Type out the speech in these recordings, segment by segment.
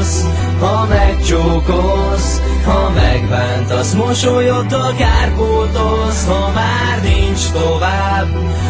gondolsz, ha megcsókolsz, ha megbántasz, mosolyoddal kárpótolsz. Ha már nincs tovább,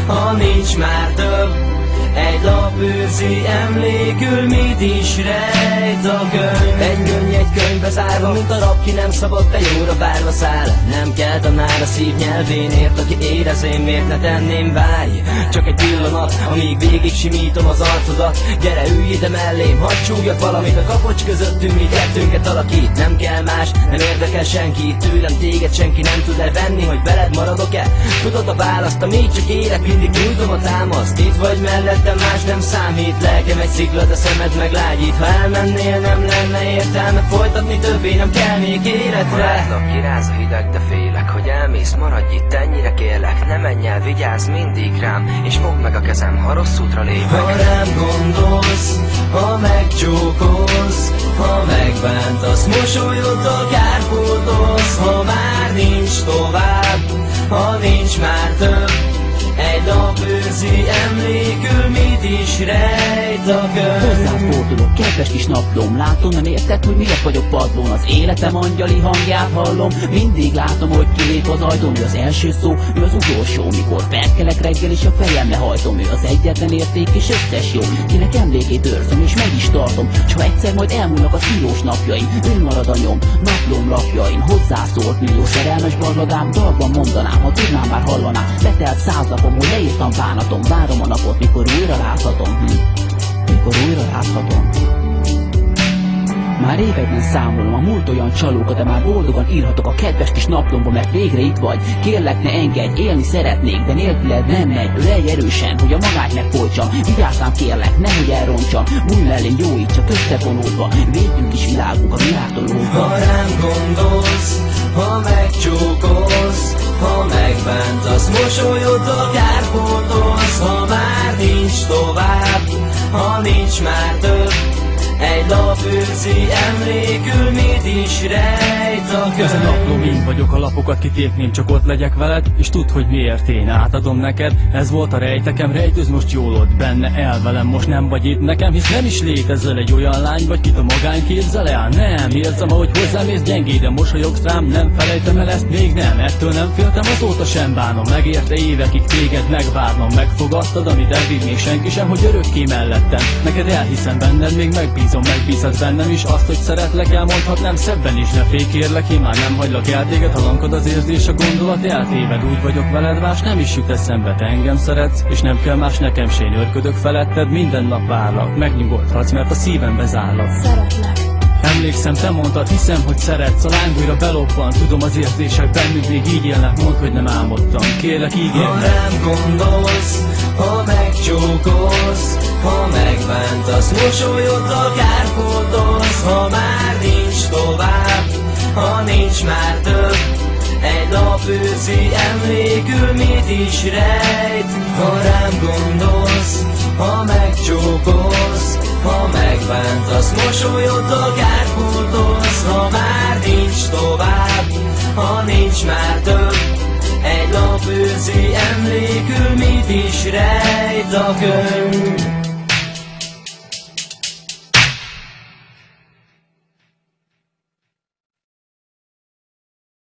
ha nincs már több, egy lap őrzi emlékül, mit is rejt a könyv. Egy könny egy könyvbe zárva, mint a rab, ki nem szabad, te jóra várva száll. Nem kell tanár a szív nyelvén ért, aki érez, én miért ne tenném, várj. Csak egy pillanat, amíg végig simítom az arcodat. Gyere, ülj ide mellém, hadd csúgjak valamit, a kapocs közöttünk mi kettőnket alakít. Nem kell más, nem érdekel senki, tőlem téged senki nem tud elvenni, hogy veled maradok-e. Tudod a választ, amíg csak érek, mindig nyújtom a támaszt. Itt vagy mellett, de más nem számít. Lelkem egy szikla, de szemed meglágyít. Ha elmennél, nem lenne értelme folytatni, többé nem kelnék életre. Látlak, kiráz a hideg, de félek, hogy elmész, maradj itt, ennyire kérlek. Ne menj el, vigyázz mindig rám, és fogd meg a kezem, ha rossz útra lépek. Ha rám gondolsz, ha megcsókolsz, ha megbántasz, mosolyoddal kárpótolsz. Ha már nincs tovább, ha nincs már több, egy lap őrzi emlékül, mit is rejt a könyv. Hozzád fordulok, kedves kis naplóm, látom, nem érted, hogy miért vagyok padlón. Az életem angyali hangját hallom, mindig látom, hogy kilép az ajtón. Ő az első szó, ő az utolsó, mikor felkelek reggel és a fejemre hajtom. Ő az egyetlen érték és összes jó, kinek emlékét őrzöm és meg is tartom. S ha egyszer majd elmúlnak az írós napjaim, ő marad a nyom, naplóm lapjain. Hozzászólt millió szerelmes barlagám, dalban mondanám, ha tudnám, bár hallanám. Betelt 100 napom, hogy leírtam bánatom, várom a napot, mikor újra láthatom. Mikor újra láthatom. Már években számolom a múlt olyan csalókat, de már boldogan írhatok a kedves kis naplomba, mert végre itt vagy. Kérlek, ne engedj, élni szeretnék, de nélküled nem megy. Ölelj erősen, hogy a magát megfoltsam. Vigyázzám, kérlek, nehogy elrontsam. Múlj mellém, gyógyítsak összefonódva, védjünk is világunk a világtól óvva. Ha rám gondolsz, ha megcsókolsz, ha megbántasz, mosolyoddal kárpótolsz. Ha már nincs tovább, ha nincs már több, egy lap őrzi emlékül, mit is rejt a könyv. Ez a naplóm, én vagyok, a lapokat kitépném, csak ott legyek veled, és tudd, hogy miért én átadom neked. Ez volt a rejtekem, rejtőz most jól ott benne, el velem, most nem vagy itt nekem, hisz nem is létezel egy olyan lány, vagy kit a magány képzel el. Nem érzem, ahogy hozzámész, gyengéden mosolyogsz rám, nem felejtem el ezt, még nem, ettől nem féltem, azóta sem bánom. Megérte évekig téged megvárnom, megfogadtad, amit eddig még senki sem, hogy örökké mellettem. Neked elhiszem benned, még megbízhatsz bennem is azt, hogy szeretlek, elmondhatnám szebben is, ne félj, kérlek, én már nem hagylak el téged, ha lankad az érzés, a gondolat eltéved, úgy vagyok veled, más nem is jut eszembe, te engem szeretsz, és nem kell más nekem, s én őrködök feletted, minden nap várlak, megnyugodhatsz, mert a szívembe zárlak. Szeretlek. Emlékszem, te mondtad, hiszem, hogy szeretsz, a láng újra belobban, tudom, az érzések bennük még így élnek, mondd, hogy nem álmodtam, kérlek, ígérj. Ha rám gondolsz, ha megcsókolsz, ha megbántasz, mosolyoddal kárpótolsz. Ha már nincs tovább, ha nincs már több, egy lap őrzi emlékül, mit is rejt. Ha rám gondolsz, ha megcsókolsz, ha megbántasz, mosolyoddal kárpótolsz. Ha már nincs tovább, ha nincs már több, egy lap őrzi emlékül, mit is rejt a könyv.